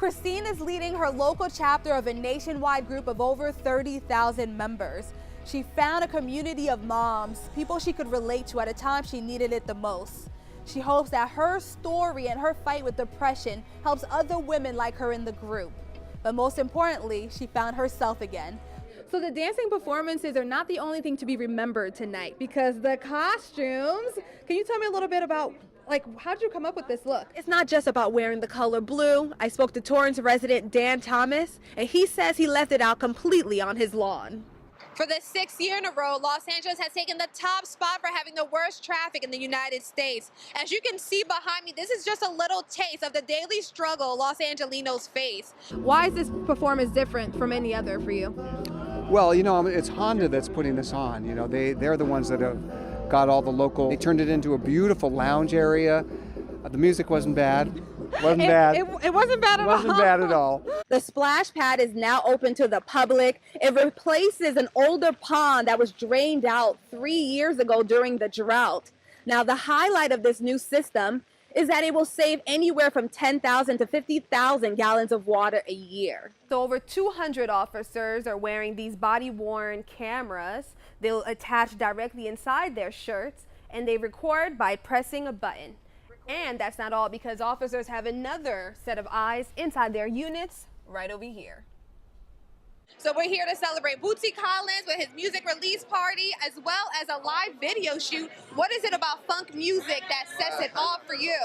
Christine is leading her local chapter of a nationwide group of over 30,000 members. She found a community of moms, people she could relate to at a time she needed it the most. She hopes that her story and her fight with depression helps other women like her in the group. But most importantly, she found herself again. So the dancing performances are not the only thing to be remembered tonight, because the costumes, can you tell me a little bit about, like, how'd you come up with this look? It's not just about wearing the color blue. I spoke to Torrance resident Dan Thomas, and he says he left it out completely on his lawn. For the 6th year in a row, Los Angeles has taken the top spot for having the worst traffic in the United States. As you can see behind me, this is just a little taste of the daily struggle Los Angelinos face. Why is this performance different from any other for you? Well, you know, it's Honda that's putting this on. You know, they're the ones that have got all the local. They turned it into a beautiful lounge area. The music wasn't bad. It wasn't bad at all. The splash pad is now open to the public. It replaces an older pond that was drained out 3 years ago during the drought. Now, the highlight of this new system is that it will save anywhere from 10,000 to 50,000 gallons of water a year. So over 200 officers are wearing these body-worn cameras. They'll attach directly inside their shirts, and they record by pressing a button. And that's not all, because officers have another set of eyes inside their units right over here. So we're here to celebrate Bootsy Collins with his music release party, as well as a live video shoot. What is it about funk music that sets it off for you?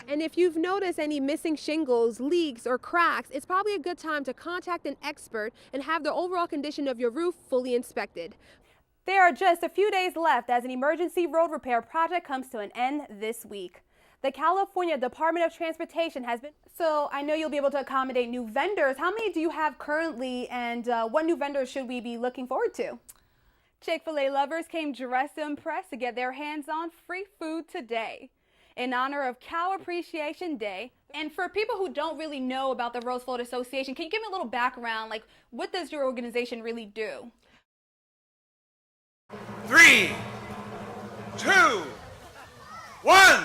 And if you've noticed any missing shingles, leaks, or cracks, it's probably a good time to contact an expert and have the overall condition of your roof fully inspected. There are just a few days left as an emergency road repair project comes to an end this week. The California Department of Transportation has been, so I know you'll be able to accommodate new vendors. How many do you have currently, and what new vendors should we be looking forward to? Chick-fil-A lovers came dressed to impress to get their hands on free food today in honor of Cow Appreciation Day. And for people who don't really know about the Rose Float Association, can you give me a little background? Like, what does your organization really do? 3, 2, 1.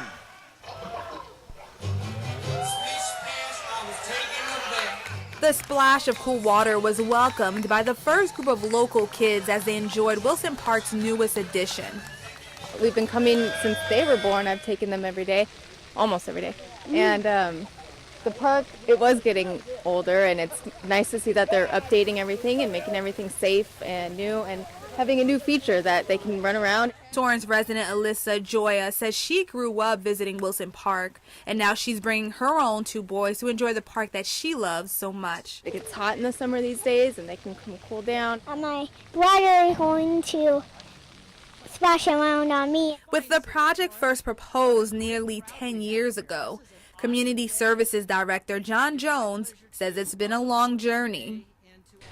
The splash of cool water was welcomed by the first group of local kids as they enjoyed Wilson Park's newest addition. We've been coming since they were born. I've taken them every day, almost every day. And the park, it was getting older, and it's nice to see that they're updating everything and making everything safe and new and having a new feature that they can run around. Torrance resident Alyssa Joya says she grew up visiting Wilson Park, and now she's bringing her own 2 boys to enjoy the park that she loves so much. It gets hot in the summer these days, and they can come cool down. My brother is going to splash around on me. With the project first proposed nearly 10 years ago, Community Services Director John Jones says it's been a long journey.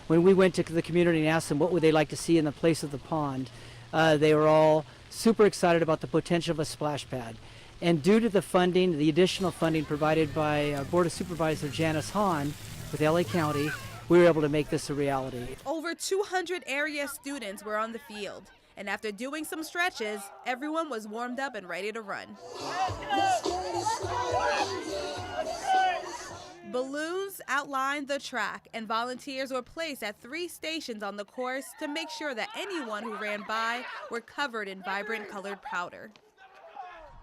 When we went to the community and asked them what would they like to see in the place of the pond, they were all super excited about the potential of a splash pad. And due to the funding, the additional funding provided by Board of Supervisor Janice Hahn with LA County, we were able to make this a reality. Over 200 area students were on the field, and after doing some stretches, everyone was warmed up and ready to run. Balloons outlined the track, and volunteers were placed at 3 stations on the course to make sure that anyone who ran by were covered in vibrant colored powder.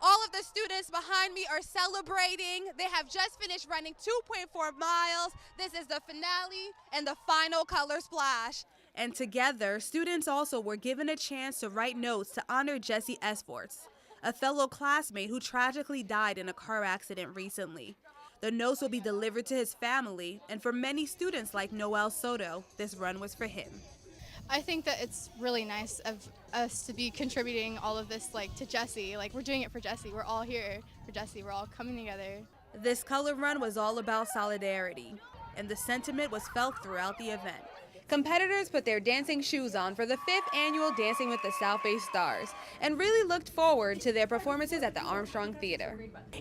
All of the students behind me are celebrating. They have just finished running 2.4 miles. This is the finale and the final color splash. And together, students also were given a chance to write notes to honor Jesse Esforts, a fellow classmate who tragically died in a car accident recently. The notes will be delivered to his family, and for many students like Noel Soto, this run was for him. I think that it's really nice of us to be contributing all of this to Jesse. We're doing it for Jesse. We're all here for Jesse. We're all coming together. This color run was all about solidarity, and the sentiment was felt throughout the event. Competitors put their dancing shoes on for the 5th annual Dancing with the South Bay Stars and really looked forward to their performances at the Armstrong Theater.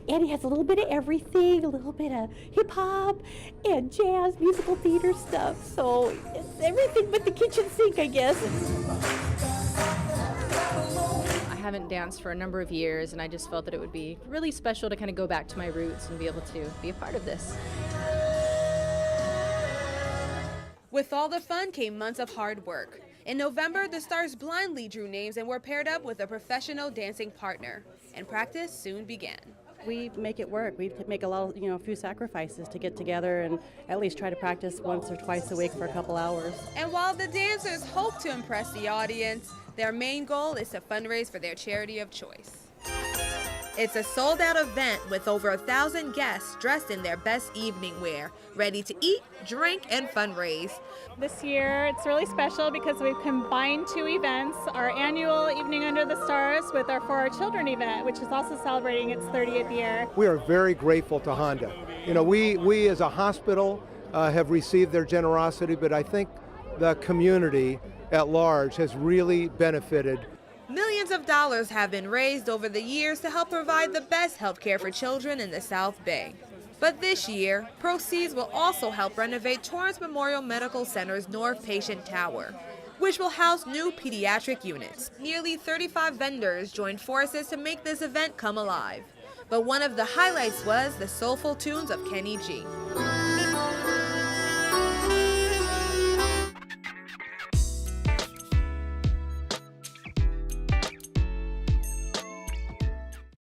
And it has a little bit of everything, a little bit of hip-hop and jazz, musical theater stuff. So it's everything but the kitchen sink, I guess. I haven't danced for a number of years, and I just felt that it would be really special to kind of go back to my roots and be able to be a part of this. With all the fun came months of hard work. In November, the stars blindly drew names and were paired up with a professional dancing partner, and practice soon began. We make it work. We make a few sacrifices to get together and at least try to practice once or twice a week for a couple hours. And while the dancers hope to impress the audience, their main goal is to fundraise for their charity of choice. It's a sold-out event with over 1,000 guests dressed in their best evening wear, ready to eat, drink, and fundraise. This year it's really special because we've combined two events, our annual Evening Under the Stars with our For Our Children event, which is also celebrating its 30th year. We are very grateful to Honda. We as a hospital have received their generosity, but I think the community at large has really benefited. Millions of dollars have been raised over the years to help provide the best health care for children in the South Bay. But this year, proceeds will also help renovate Torrance Memorial Medical Center's North Patient Tower, which will house new pediatric units. Nearly 35 vendors joined forces to make this event come alive. But one of the highlights was the soulful tunes of Kenny G.